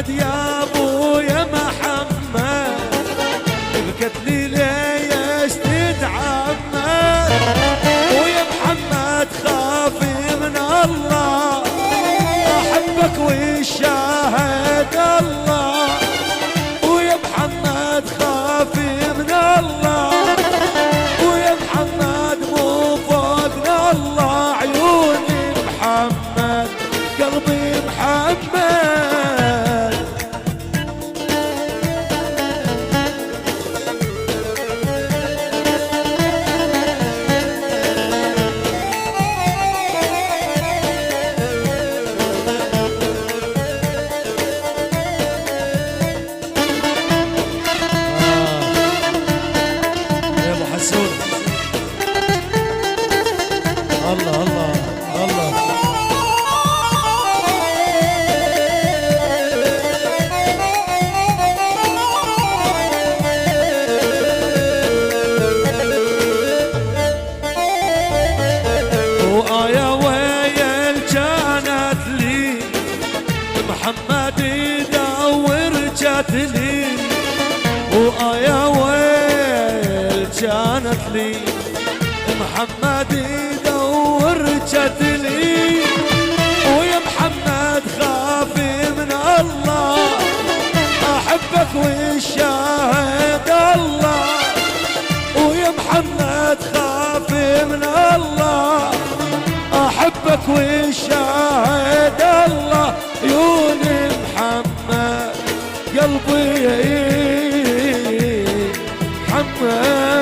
محمد يا ابويا محمد، بكت لي ليش تتعمد، ويا محمد خافي من الله، احبك والشاهد الله، ويا محمد خافي من الله، ويا محمد مو فوقنا الله، عيوني محمد قلبي محمد. الله الله الله. وآية ويل كانت لي محمد يدور جاتني، وآية ويل كانت لي محمد يدور جاتني، ويا محمد خافي من الله، احبك والشاهد الله، ويا محمد خافي من الله، احبك والشاهد الله، عيوني محمد قلبي محمد.